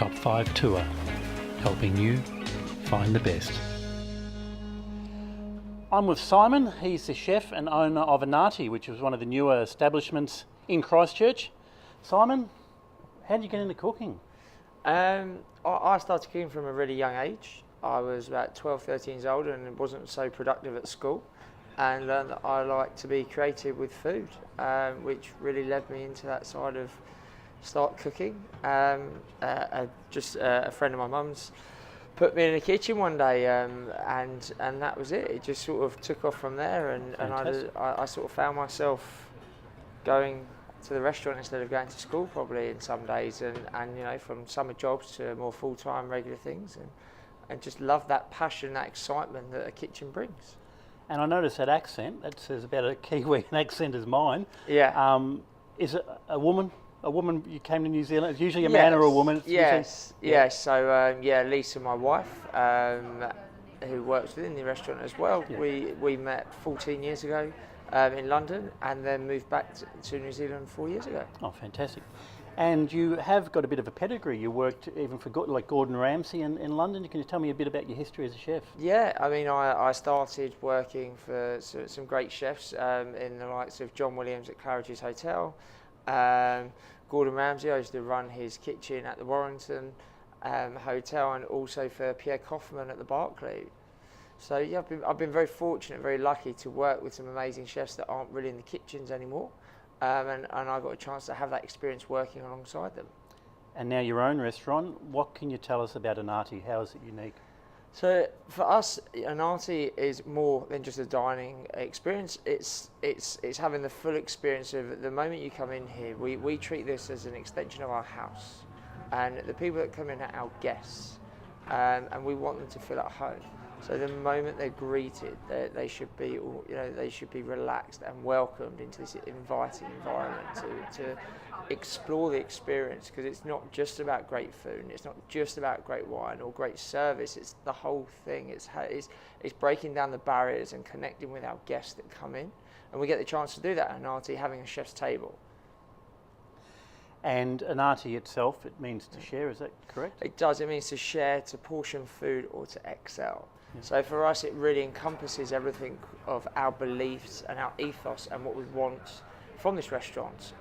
Top 5 Tour, helping you find the best. I'm with Simon. He's the chef and owner of INATI, which was one of the newer establishments in Christchurch. Simon, how did you get into cooking? I started cooking from a really young age. I was about 12, 13 years old and wasn't so productive at school, and learned that I like to be creative with food, which really led me into that side of start cooking. Just a friend of my mum's put me in the kitchen one day, and that was it. It just sort of took off from there, and I sort of found myself going to the restaurant instead of going to school probably in some days, and you know, from summer jobs to more full-time regular things, and just love that passion, that excitement that a kitchen brings. And I noticed that accent, that says about a Kiwi accent as mine. Yeah. Is it a woman? A woman, you came to New Zealand, it's usually a man or a woman? It's yes, usually, yes. So, Lisa, my wife, who works within the restaurant as well, we met 14 years ago in London, and then moved back to New Zealand 4 years ago. Oh, fantastic. And you have got a bit of a pedigree. You worked even for like Gordon Ramsay in London. Can you tell me a bit about your history as a chef? Yeah, I mean, I started working for some great chefs in the likes of John Williams at Claridge's Hotel. Gordon Ramsay, I used to run his kitchen at the Warrington Hotel, and also for Pierre Kaufman at the Barclay. So yeah, I've been very fortunate, very lucky to work with some amazing chefs that aren't really in the kitchens anymore, and I got a chance to have that experience working alongside them. And now your own restaurant, what can you tell us about INATI? How is it unique? So for us, INATI is more than just a dining experience. It's having the full experience of the moment you come in here. We treat this as an extension of our house, and the people that come in are our guests, and we want them to feel at home. So the moment they're greeted, they should be, they should be relaxed and welcomed into this inviting environment to explore the experience, because it's not just about great food, and it's not just about great wine or great service. It's the whole thing. It's breaking down the barriers and connecting with our guests that come in, and we get the chance to do that at INATI, having a chef's table. And INATI itself, it means to share, is that correct? It does. It means to share, to portion food, or to excel. Yeah. So for us, it really encompasses everything of our beliefs and our ethos and what we want from this restaurant.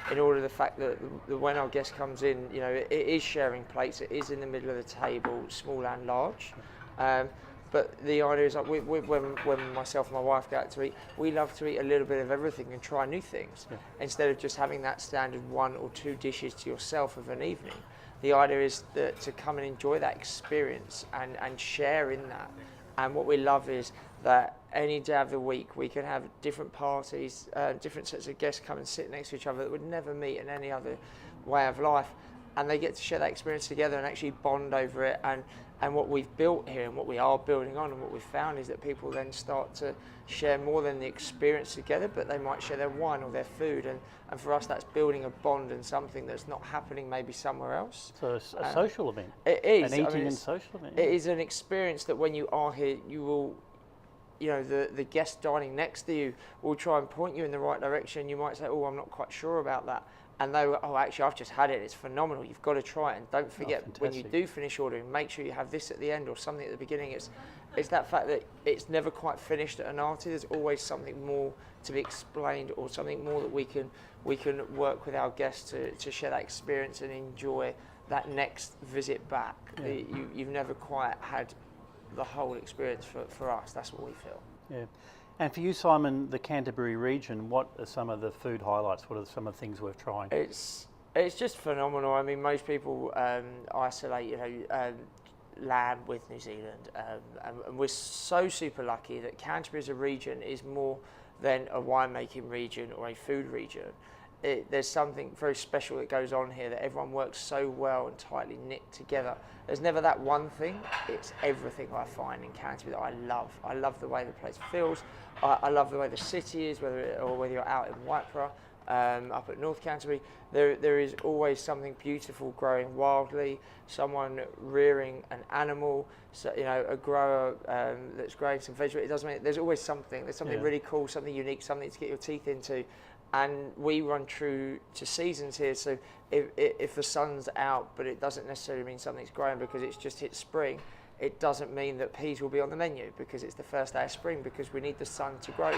In order the fact that when our guest comes in, it is sharing plates. It is in the middle of the table, small and large. But the idea is, like, when myself and my wife go out to eat, we love to eat a little bit of everything and try new things, instead of just having that standard 1 or 2 dishes to yourself of an evening. The idea is to come and enjoy that experience and share in that. And what we love is that any day of the week we can have different parties, different sets of guests come and sit next to each other that would never meet in any other way of life, and they get to share that experience together and actually bond over it. And what we've built here, and what we are building on, and what we've found is that people then start to share more than the experience together, but they might share their wine or their food. And for us, that's building a bond and something that's not happening maybe somewhere else. So it's a social event. It is. An eating and social event. It is an experience that when you are here, you will, the guest dining next to you will try and point you in the right direction. You might say, oh, I'm not quite sure about that. And they were, oh, actually, I've just had it. It's phenomenal. You've got to try it. And don't forget, when you do finish ordering, make sure you have this at the end or something at the beginning. It's that fact that it's never quite finished at INATI. There's always something more to be explained, or something more that we can work with our guests to share that experience and enjoy that next visit back. Yeah. You've never quite had the whole experience for us. That's what we feel. Yeah. And for you, Simon, the Canterbury region, what are some of the food highlights? What are some of the things worth trying? It's just phenomenal. I mean, most people isolate, lamb with New Zealand, and we're so super lucky that Canterbury as a region is more than a winemaking region or a food region. There's something very special that goes on here, that everyone works so well and tightly knit together. There's never that one thing. It's everything I find in Canterbury that I love. I love the way the place feels. I love the way the city is, whether you're out in Waipara, up at North Canterbury. There is always something beautiful growing wildly. Someone rearing an animal, so, a grower that's growing some vegetables. It doesn't mean there's always something. There's something really cool, something unique, something to get your teeth into. And we run true to seasons here. So if the sun's out, but it doesn't necessarily mean something's growing because it's just hit spring, it doesn't mean that peas will be on the menu because it's the first day of spring, because we need the sun to grow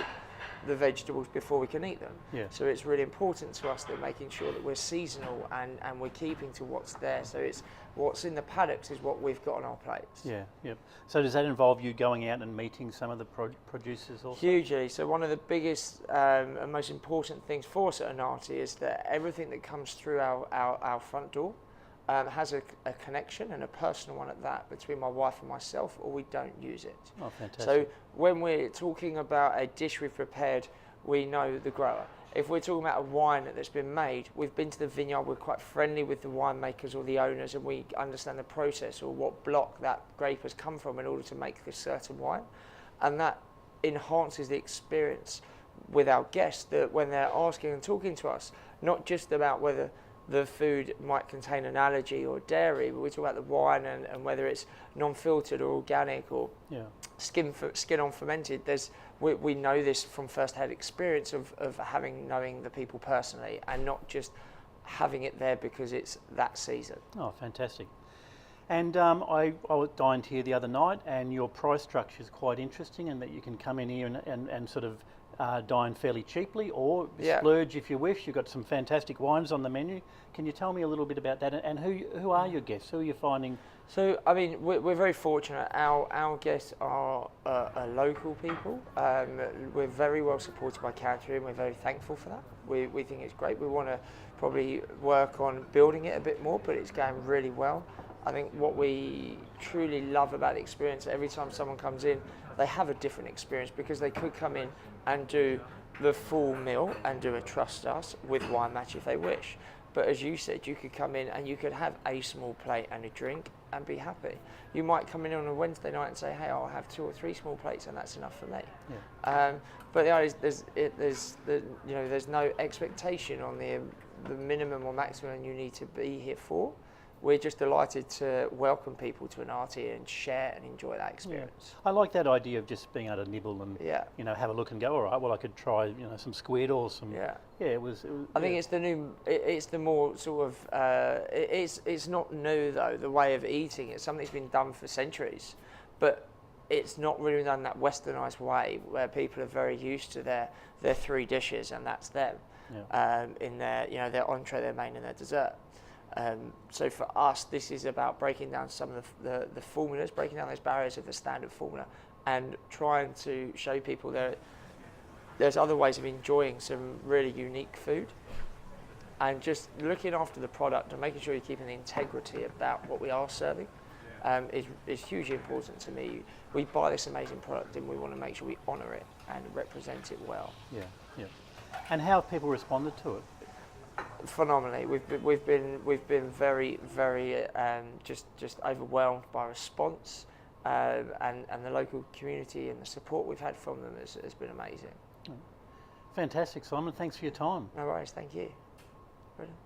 the vegetables before we can eat them. Yeah. So it's really important to us that making sure that we're seasonal and we're keeping to what's there. So it's what's in the paddocks is what we've got on our plates. Yeah, yep. So does that involve you going out and meeting some of the producers also? Hugely. So one of the biggest and most important things for us at INATI is that everything that comes through our front door has a connection, and a personal one at that, between my wife and myself, or we don't use it. Oh, fantastic. So when we're talking about a dish we've prepared, we know the grower. If we're talking about a wine that's been made, we've been to the vineyard, we're quite friendly with the winemakers or the owners, and we understand the process or what block that grape has come from in order to make this certain wine. And that enhances the experience with our guests, that when they're asking and talking to us, not just about whether the food might contain an allergy or dairy, but we talk about the wine and whether it's non-filtered or organic or skin on fermented. We know this from first-hand experience of knowing the people personally, and not just having it there because it's that season. Oh, fantastic. And I dined here the other night, and your price structure is quite interesting, in that you can come in here and sort of dine fairly cheaply, or splurge if you wish. You've got some fantastic wines on the menu. Can you tell me a little bit about that, and who are your guests? Who are you finding? So, I mean, we're very fortunate. Our guests are local people. We're very well supported by Canterbury, and we're very thankful for that. We think it's great. We want to probably work on building it a bit more, but it's going really well. I think what we truly love about the experience, every time someone comes in, they have a different experience, because they could come in and do the full meal and do a trust us with wine match if they wish. But as you said, you could come in and you could have a small plate and a drink and be happy. You might come in on a Wednesday night and say, hey, I'll have 2 or 3 small plates and that's enough for me. Yeah. But the idea is there's no expectation on the minimum or maximum you need to be here for. We're just delighted to welcome people to INATI and share and enjoy that experience. Yeah. I like that idea of just being able to nibble and have a look and go, all right, well, I could try some squid or some. Yeah, it was I think it's the new. It's the more sort of. It's not new though. The way of eating, it's something that's been done for centuries, but it's not really done that westernised way where people are very used to their 3 dishes and that's them. Yeah. In their entree, their main, and their dessert. So for us, this is about breaking down some of the formulas, breaking down those barriers of the standard formula, and trying to show people there's other ways of enjoying some really unique food, and just looking after the product and making sure you're keeping the integrity about what we are serving is hugely important to me. We buy this amazing product and we want to make sure we honour it and represent it well. Yeah, yeah. And how have people responded to it? Phenomenally. We've been very just overwhelmed by response, and the local community and the support we've had from them has been amazing. Fantastic, Simon. Thanks for your time. No worries. Thank you. Brilliant.